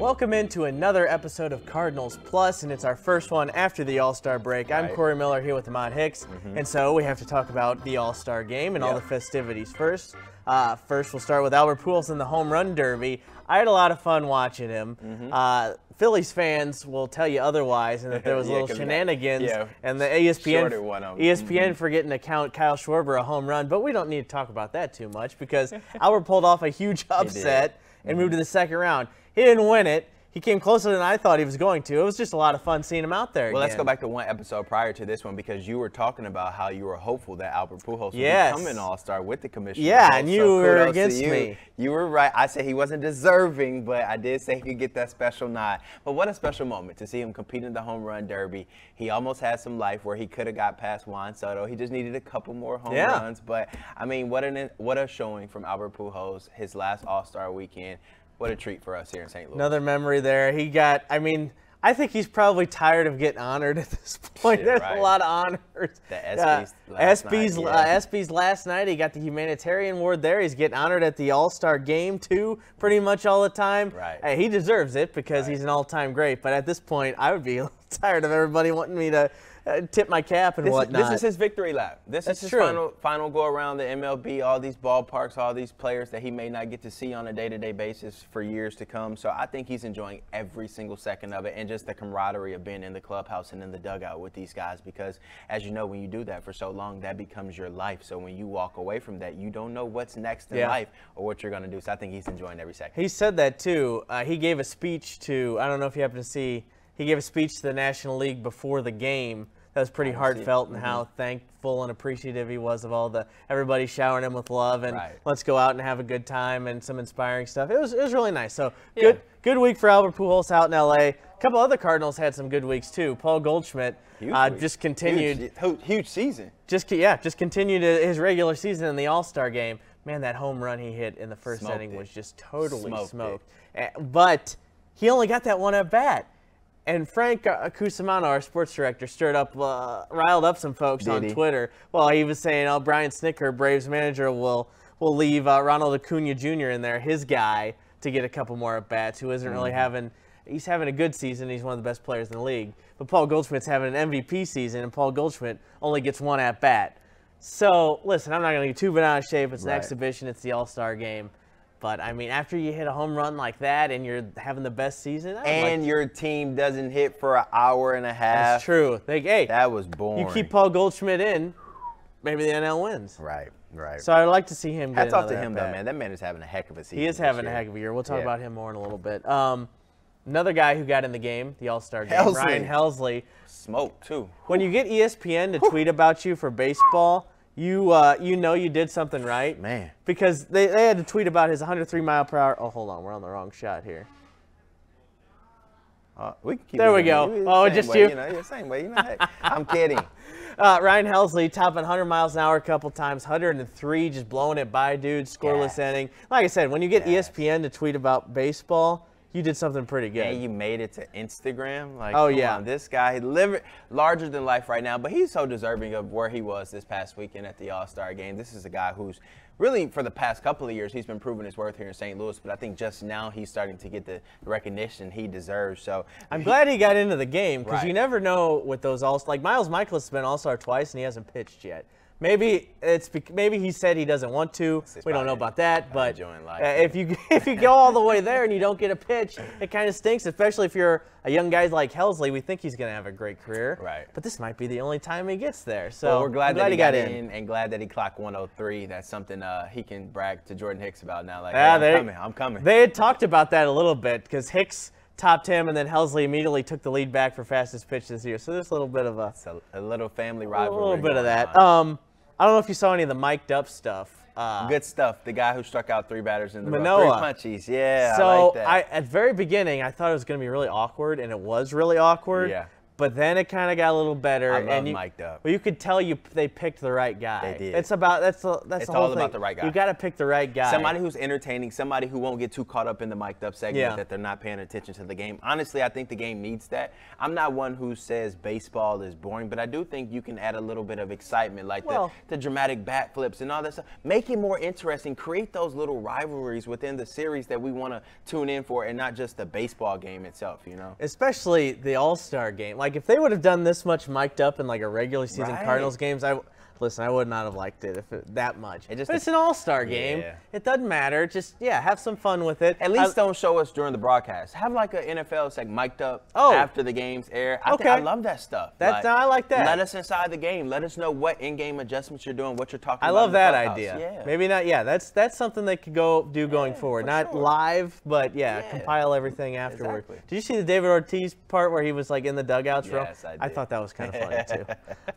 Welcome into another episode of Cardinals Plus, and it's our first one after the All-Star break. I'm Corey Miller here with Ahmad Hicks, and so we have to talk about the All-Star game and all the festivities first. First, we'll start with Albert Pujols in the home run derby. I had a lot of fun watching him. Phillies fans will tell you otherwise, and that there was little shenanigans, and the ESPN forgetting to count Kyle Schwarber a home run. But we don't need to talk about that too much because Albert pulled off a huge upset and moved to the second round. He didn't win it. He came closer than I thought he was going to. It was just a lot of fun seeing him out there. Well, let's go back to one episode prior to this one because you were talking about how you were hopeful that Albert Pujols would become an All-Star with the commissioner. Yeah, and you were against me. You were right. I said he wasn't deserving, but I did say he could get that special nod. But what a special moment to see him compete in the home run derby. He almost had some life where he could have got past Juan Soto. He just needed a couple more home runs. But, I mean, what a showing from Albert Pujols, his last All-Star weekend. What a treat for us here in St. Louis. Another memory there. He got, I mean, I think he's probably tired of getting honored at this point. There's a lot of honors. The ESPYs last night. He got the humanitarian award there. He's getting honored at the All-Star game, too, pretty much all the time. Right. He deserves it because he's an all-time great. But at this point, I would be a little tired of everybody wanting me to tip my cap and whatnot. This is his victory lap. This is his final go around the MLB, all these ballparks, all these players that he may not get to see on a day-to-day basis for years to come. So I think he's enjoying every single second of it and just the camaraderie of being in the clubhouse and in the dugout with these guys because, as you know, when you do that for so long, that becomes your life. So when you walk away from that, you don't know what's next in life or what you're going to do. So I think he's enjoying every second. He said that, too. He gave a speech to, I don't know if you happen to see, he gave a speech to the National League before the game. That was pretty heartfelt and how thankful and appreciative he was of everybody showering him with love and let's go out and have a good time and some inspiring stuff. It was really nice. So good week for Albert Pujols out in L.A. A couple other Cardinals had some good weeks too. Paul Goldschmidt just continued. Huge season. Just continued his regular season in the All-Star game. Man, that home run he hit in the first inning was just totally smoked. But he only got that one at bat. And Frank Cusimano, our sports director, riled up some folks on Twitter. Well, he was saying, oh, Brian Snitker, Braves manager, will leave Ronald Acuna Jr. in there, his guy, to get a couple more at-bats, who isn't really he's having a good season. He's one of the best players in the league. But Paul Goldschmidt's having an MVP season, and Paul Goldschmidt only gets one at-bat. So, listen, I'm not going to get too bent out of shape. It's an exhibition. It's the All-Star game. But, I mean, after you hit a home run like that and you're having the best season. And your team doesn't hit for an hour and a half. That's true. That was boring. You keep Paul Goldschmidt in, maybe the NL wins. Right. So I'd like to see him get Hats off to him, though, man. That man is having a heck of a season. He is having a heck of a year. We'll talk about him more in a little bit. Another guy who got in the game, the All-Star game, Ryan Helsley. Smoked, too. When you get ESPN to tweet about you for baseball, you know you did something right. Man. Because they had to tweet about his 103-mile-per-hour. Oh, hold on. We're on the wrong shot here. There we go. Oh, just you. Same way. Hey, I'm kidding. Ryan Helsley topping 100 miles an hour a couple times, 103, just blowing it by, dude. Scoreless inning. Like I said, when you get ESPN to tweet about baseball, you did something pretty good. And you made it to Instagram. Like, come on, this guy, he lived larger than life right now, but he's so deserving of where he was this past weekend at the All-Star game. This is a guy who's really, for the past couple of years, he's been proving his worth here in St. Louis, but I think just now he's starting to get the recognition he deserves. So I'm glad he got into the game because you never know with those All-Star. Like Miles Michaelis has been All-Star twice and he hasn't pitched yet. Maybe he said he doesn't want to. We don't know about that, but if you go all the way there and you don't get a pitch, it kind of stinks. Especially if you're a young guy like Helsley, we think he's going to have a great career. Right. But this might be the only time he gets there. So we're glad that he got in and glad that he clocked 103. That's something he can brag to Jordan Hicks about now. Like, I'm coming. They had talked about that a little bit because Hicks topped him, and then Helsley immediately took the lead back for fastest pitch this year. So there's a little bit of a little family rivalry. A little bit of that. I don't know if you saw any of the mic'd up stuff. Good stuff. The guy who struck out 3 batters in the Manoah. 3 punchies. Yeah, so I like that. at the very beginning, I thought it was going to be really awkward, and it was really awkward. Yeah. But then it kind of got a little better. I love mic'd up. Well, you could tell they picked the right guy. They did. It's about that's the whole all thing. about the right guy. You got to pick the right guy. Somebody who's entertaining, somebody who won't get too caught up in the mic'd up segment that they're not paying attention to the game. Honestly, I think the game needs that. I'm not one who says baseball is boring, but I do think you can add a little bit of excitement, like the dramatic bat flips and all that stuff. Make it more interesting. Create those little rivalries within the series that we want to tune in for, and not just the baseball game itself, you know? Especially the All-Star game. Like, if they would have done this much mic'd up in like a regular season Cardinals games, I would not have liked it that much. But it's an All-Star game. It doesn't matter. Just, have some fun with it. At least don't show us during the broadcast. Have like an NFL like mic'd up after the games air. I love that stuff. I like that. Let us inside the game. Let us know what in-game adjustments you're doing, what you're talking about. I love that idea. Yeah. Maybe not. Yeah, that's something they could do going forward. Not live, but compile everything afterward. Exactly. Did you see the David Ortiz part where he was like in the dugouts? Yes, I did. I thought that was kind of funny too.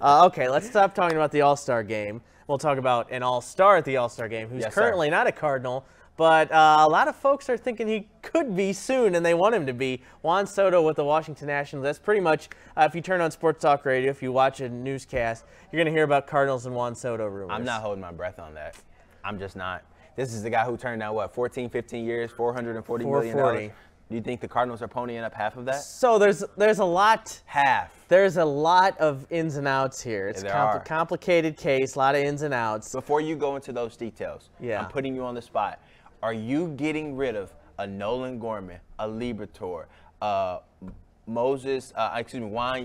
Okay, let's stop talking about the All-Star game. We'll talk about an All-Star at the All-Star game who's currently not a Cardinal, but a lot of folks are thinking he could be soon, and they want him to be. Juan Soto with the Washington Nationals. That's pretty much, if you turn on Sports Talk Radio, if you watch a newscast, you're going to hear about Cardinals and Juan Soto rumors. I'm not holding my breath on that. I'm just not. This is the guy who turned down, 14, 15 years, $440 million? Do you think the Cardinals are ponying up half of that? So there's a lot. Half. There's a lot of ins and outs here. It's a complicated case, a lot of ins and outs. Before you go into those details, I'm putting you on the spot. Are you getting rid of a Nolan Gorman, a Liberatore, Juan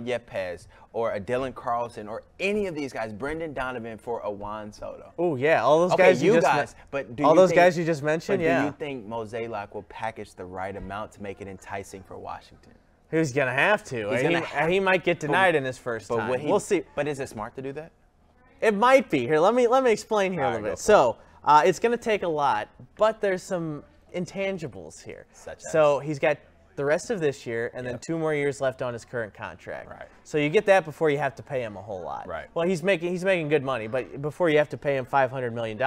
Yepez, or a Dylan Carlson, or any of these guys, Brendan Donovan, for a Juan Soto? Oh, yeah, all those guys you just mentioned, do you think Mozeliak will package the right amount to make it enticing for Washington? He's going to have to. He might get denied in his first time. We'll see. But is it smart to do that? It might be. Here, let me explain here a little bit. So it's going to take a lot, but there's some intangibles here. So he's got the rest of this year and then 2 more years left on his current contract. Right. So you get that before you have to pay him a whole lot. Right. Well, he's making good money, but before you have to pay him $500 million,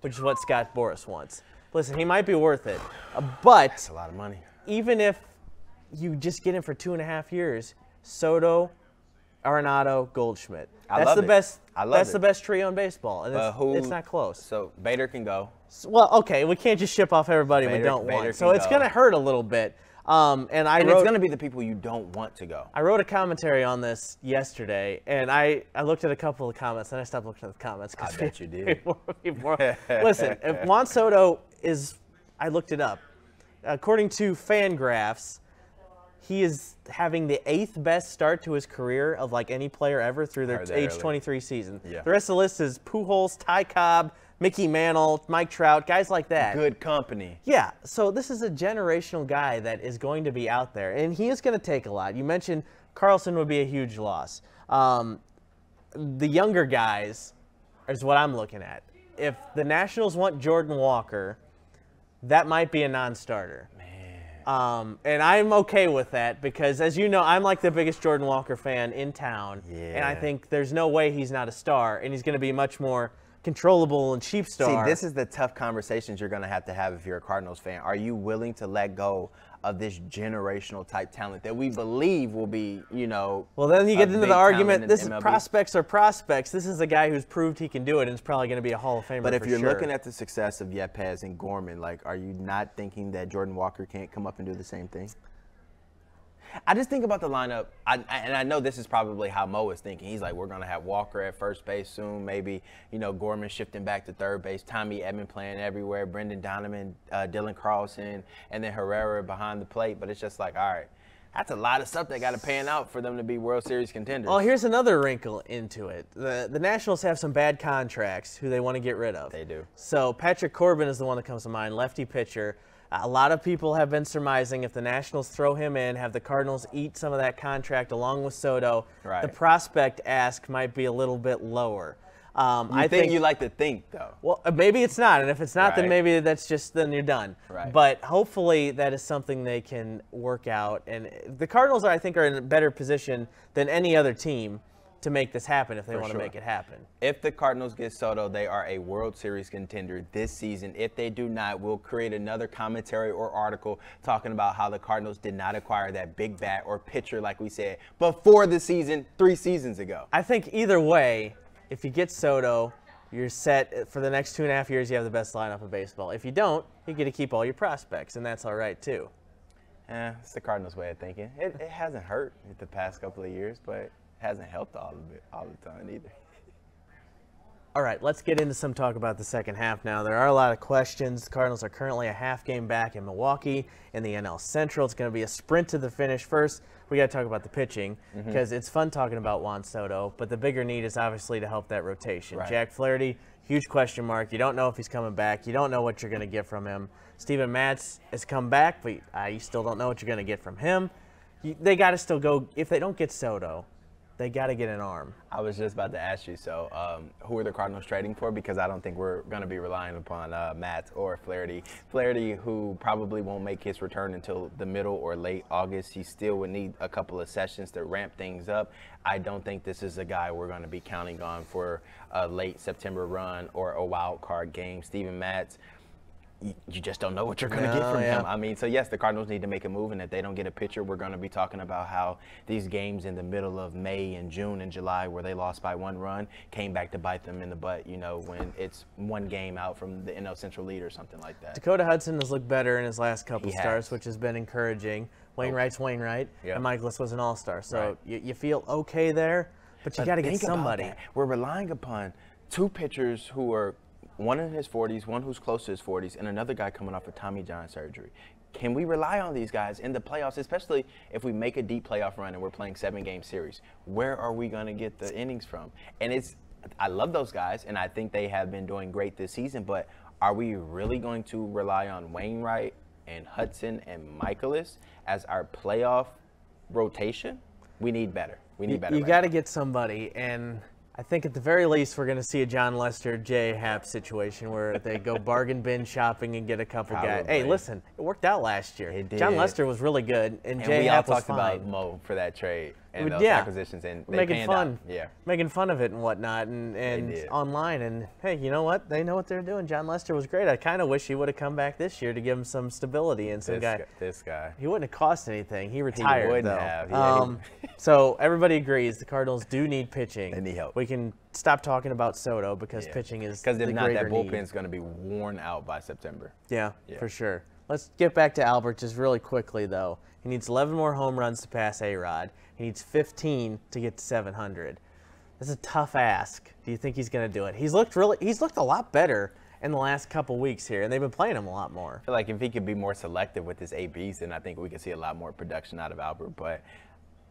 which is what Scott Boras wants. Listen, he might be worth it, but that's a lot of money. Even if you just get him for 2.5 years, Soto, Arenado, Goldschmidt. That's the best trio in baseball, and it's not close. So Bader can go. Well, okay, we can't just ship off everybody we don't want. So it's going to hurt a little bit. And it's going to be the people you don't want to go. I wrote a commentary on this yesterday, and I looked at a couple of comments, and I stopped looking at the comments. I bet you did. Listen, if Juan Soto is, I looked it up. According to Fangraphs, he is having the 8th best start to his career of like any player ever through their age 23 season. Yeah. The rest of the list is Pujols, Ty Cobb, Mickey Mantle, Mike Trout, guys like that. Good company. Yeah, so this is a generational guy that is going to be out there, and he is going to take a lot. You mentioned Carlson would be a huge loss. The younger guys is what I'm looking at. If the Nationals want Jordan Walker, that might be a non-starter. And I'm okay with that because, as you know, I'm like the biggest Jordan Walker fan in town, and I think there's no way he's not a star, and he's going to be much more controllable and cheap star. See, this is the tough conversations you're going to have if you're a Cardinals fan. Are you willing to let go of this generational type talent that we believe will be, Well, then you get into the argument, prospects are prospects. This is a guy who's proved he can do it and is probably going to be a Hall of Famer. But if you're looking at the success of Yepez and Gorman, are you not thinking that Jordan Walker can't come up and do the same thing? I just think about the lineup, and I know this is probably how Mo is thinking. He's like, we're going to have Walker at first base soon, maybe, Gorman shifting back to third base, Tommy Edman playing everywhere, Brendan Donovan, Dylan Carlson, and then Herrera behind the plate. But it's just like, all right, that's a lot of stuff they got to pan out for them to be World Series contenders. Well, here's another wrinkle into it. The Nationals have some bad contracts who they want to get rid of. They do. So Patrick Corbin is the one that comes to mind, lefty pitcher. A lot of people have been surmising if the Nationals throw him in, have the Cardinals eat some of that contract along with Soto, the prospect ask might be a little bit lower. I think you like to think, though. Well, maybe it's not, and if it's not, then maybe then you're done. Right. But hopefully that is something they can work out. And the Cardinals, I think, are in a better position than any other team to make this happen if they want to make it happen. If the Cardinals get Soto, they are a World Series contender this season. If they do not, we'll create another commentary or article talking about how the Cardinals did not acquire that big bat or pitcher, like we said, before the season 3 seasons ago. I think either way, if you get Soto, you're set for the next 2.5 years. You have the best lineup of baseball. If you don't, you get to keep all your prospects, and that's all right too. It's the Cardinals' way of thinking. It hasn't hurt the past couple of years, but hasn't helped all the time either. All right, let's get into some talk about the second half now. There are a lot of questions. The Cardinals are currently a half game back in Milwaukee in the NL Central. It's going to be a sprint to the finish. First, we got to talk about the pitching because it's fun talking about Juan Soto, but the bigger need is obviously to help that rotation. Right. Jack Flaherty, huge question mark. You don't know if he's coming back. You don't know what you're going to get from him. Steven Matz has come back, but you still don't know what you're going to get from him. They got to still go. If they don't get Soto, they got to get an arm. I was just about to ask you, so who are the Cardinals trading for? Because I don't think we're going to be relying upon Matt or Flaherty. Flaherty, who probably won't make his return until the middle or late August. He still would need a couple of sessions to ramp things up. I don't think this is a guy we're going to be counting on for a late September run or a wild card game. Steven Matz, you just don't know what you're going to get from him. I mean, so yes, the Cardinals need to make a move, and if they don't get a pitcher, we're going to be talking about how these games in the middle of May and June and July where they lost by 1 run came back to bite them in the butt, you know, when it's 1 game out from the NL Central lead or something like that. Dakota Hudson has looked better in his last couple starts, which has been encouraging. Wainwright's Wainwright, and Michaelis was an all-star. So you feel okay there, but you got to get somebody. We're relying upon 2 pitchers who are one in his 40s, one who's close to his 40s, and another guy coming off of Tommy John surgery. Can we rely on these guys in the playoffs, especially if we make a deep playoff run and we're playing 7-game series? Where are we going to get the innings from? And I love those guys, and I think they have been doing great this season, but are we really going to rely on Wainwright and Hudson and Michaelis as our playoff rotation? We need better. We need better. You got to get somebody, and I think at the very least we're going to see a John Lester, J. Happ situation where they go bargain bin shopping and get a couple guys. Hey, listen, it worked out last year. It did. John Lester was really good, and J. we Happ all was talked fine. about Mo for that trade and those acquisitions, and they making fun, out. making fun of it and whatnot, and online. And hey, you know what? They know what they're doing. John Lester was great. I kind of wish he would have come back this year to give him some stability and some This guy. He wouldn't have cost anything. He retired. He wouldn't have. So everybody agrees the Cardinals do need pitching. They need help. We can stop talking about Soto because pitching is the greater need. Because if not, that bullpen's going to be worn out by September. Yeah, for sure. Let's get back to Albert just really quickly, though. He needs 11 more home runs to pass A-Rod. He needs 15 to get to 700. That's a tough ask. Do you think he's going to do it? He's looked a lot better in the last couple weeks here, and they've been playing him a lot more. I feel like if he could be more selective with his ABs, then I think we could see a lot more production out of Albert. But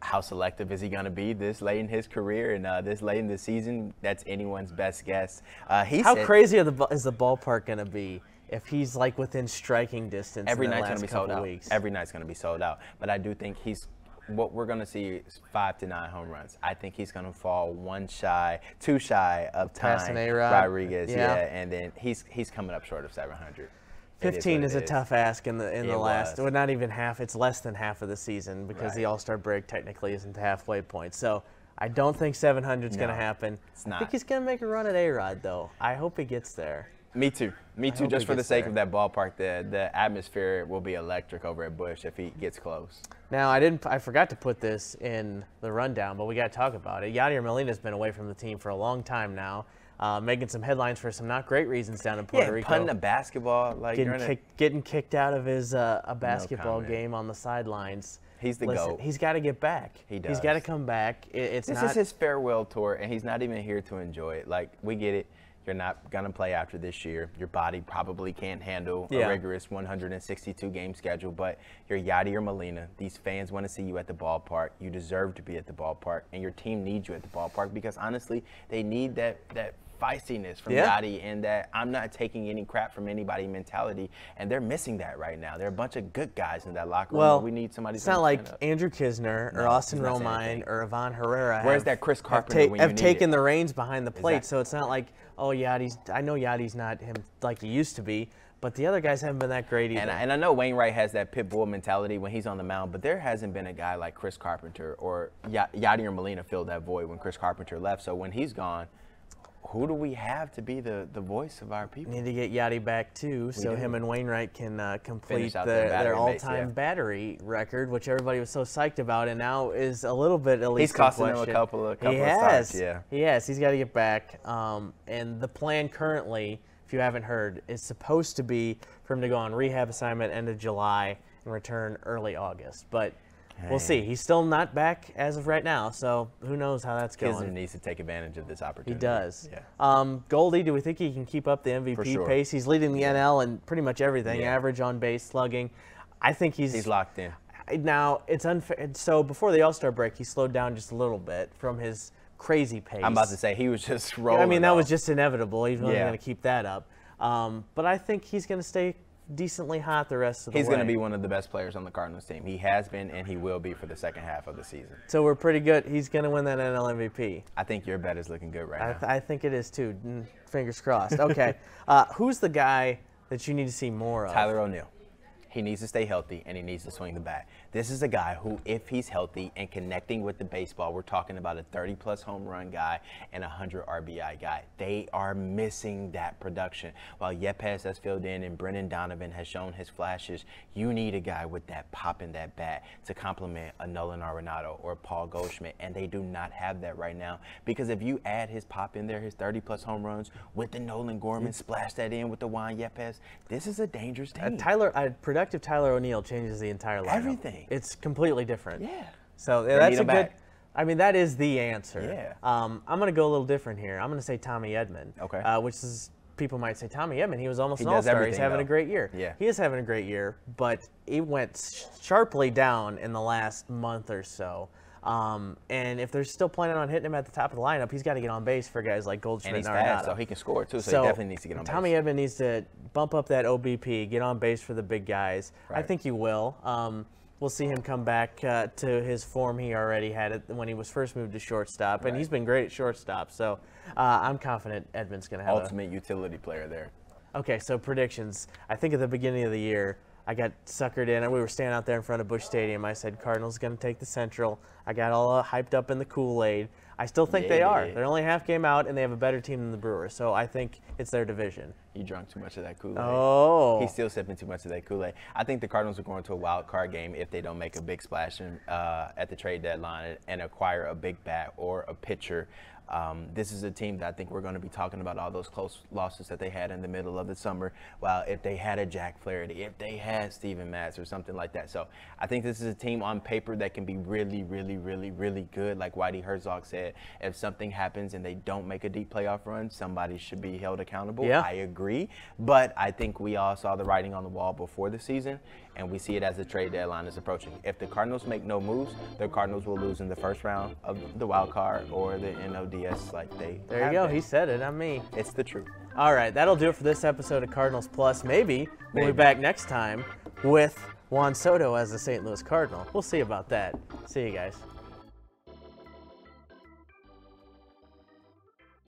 how selective is he going to be this late in his career and this late in the season? That's anyone's best guess. How crazy is the ballpark going to be if he's like within striking distance? Every night's going to be sold out. Every night's going to be sold out. But I do think what we're going to see is 5 to 9 home runs. I think he's going to fall 2 shy of Ty Rodriguez. And then he's coming up short of 700. 15 is a tough ask in the last, well, not even half. It's less than half of the season because the All-Star break technically isn't the halfway point. So I don't think 700 is going to happen. It's not. I think he's going to make a run at A-Rod, though. I hope he gets there. Me too. Just for the sake of that ballpark, the atmosphere will be electric over at Busch if he gets close. Now, I forgot to put this in the rundown, but we got to talk about it. Yadier Molina's been away from the team for a long time now, making some headlines for some not great reasons down in Puerto Rico. Punting a basketball, like getting kicked out of his a basketball game on the sidelines. He's the GOAT. He's got to get back. He does. He's got to come back. This is his farewell tour, and he's not even here to enjoy it. Like, we get it. You're not going to play after this year. Your body probably can't handle a rigorous 162-game schedule, but you're Yadier Molina. These fans want to see you at the ballpark. You deserve to be at the ballpark, and your team needs you at the ballpark because, honestly, they need that feistiness from Yachty and that I'm not taking any crap from anybody mentality, and they're missing that right now. They're a bunch of good guys in that locker room. Well, we need somebody. It's not like Andrew Kisner or Austin Romine or Ivan Herrera. Where's that Chris Carpenter have taken the reins behind the plate, so it's not like, oh, Yachty's. I know Yachty's not him like he used to be. But the other guys haven't been that great either. And I know Wainwright has that pit bull mentality when he's on the mound, but there hasn't been a guy like Chris Carpenter or Yachty or Molina filled that void when Chris Carpenter left. So when he's gone, who do we have to be the voice of our people? Need to get Yachty back too, so him and Wainwright can complete their all-time battery record, which everybody was so psyched about, and now is a little bit at least. He's costing him a couple of starts. Yeah, he has. He's got to get back. And the plan currently, if you haven't heard, is supposed to be for him to go on rehab assignment end of July and return early August. But we'll see. He's still not back as of right now, so who knows how that's going. Kisner needs to take advantage of this opportunity. He does. Yeah. Goldie, do we think he can keep up the MVP pace? He's leading the NL in pretty much everything, average on base, slugging. I think he's locked in. Now, it's unfair. So before the All-Star break, he slowed down just a little bit from his crazy pace. I'm about to say he was just rolling. I mean, that was just inevitable. He's only going to keep that up. But I think he's going to stay decently hot the rest of the way. He's going to be one of the best players on the Cardinals team. He has been, and he will be for the second half of the season. So we're pretty good. He's going to win that NL MVP. I think your bet is looking good right now. I think it is too. Fingers crossed. Okay. Who's the guy that you need to see more of? Tyler O'Neill. He needs to stay healthy, and he needs to swing the bat. This is a guy who, if he's healthy and connecting with the baseball, we're talking about a 30-plus home run guy and a 100 RBI guy. They are missing that production. While Yepes has filled in and Brennan Donovan has shown his flashes, you need a guy with that pop in that bat to complement a Nolan Arenado or Paul Goldschmidt, and they do not have that right now. Because if you add his pop in there, his 30-plus home runs, with the Nolan Gorman, splash that in with the Juan Yepes, this is a dangerous team. Productive Tyler O'Neill changes the entire lineup. Everything. It's completely different. Yeah. So that's a good. I mean, that is the answer. Yeah. I'm going to go a little different here. I'm going to say Tommy Edman. Okay. Which is, people might say, Tommy Edman, he was almost an all-star. He's having a great year. Yeah. He is having a great year, but he went sharply down in the last month or so. And if they're still planning on hitting him at the top of the lineup, he's got to get on base for guys like Goldschmidt and Arenado. Fast, so he can score too. So he definitely needs to get on base. Tommy Edman needs to bump up that OBP, get on base for the big guys. Right. I think he will. We'll see him come back to his form he already had when he was first moved to shortstop, and he's been great at shortstop. So I'm confident Edman's going to have ultimate utility player there. Okay, so predictions. I think at the beginning of the year, I got suckered in. We were standing out there in front of Busch Stadium. I said, Cardinals going to take the Central. I got all hyped up in the Kool-Aid. I still think they are. They're only half game out, and they have a better team than the Brewers. So I think it's their division. You drunk too much of that Kool-Aid. Oh. He's still sipping too much of that Kool-Aid. I think the Cardinals are going to a wild card game if they don't make a big splash at the trade deadline and acquire a big bat or a pitcher. This is a team that I think we're going to be talking about all those close losses that they had in the middle of the summer. Well, if they had a Jack Flaherty, if they had Steven Matz or something like that. So I think this is a team on paper that can be really, really, really, really good. Like Whitey Herzog said, if something happens and they don't make a deep playoff run, somebody should be held accountable. Yeah. I agree. But I think we all saw the writing on the wall before the season, and we see it as the trade deadline is approaching. If the Cardinals make no moves, the Cardinals will lose in the first round of the wild card or the NLDS like they There you go. He said it, not me. It's the truth. All right, that'll do it for this episode of Cardinals Plus. Maybe we'll be back next time with Juan Soto as the St. Louis Cardinal. We'll see about that. See you guys.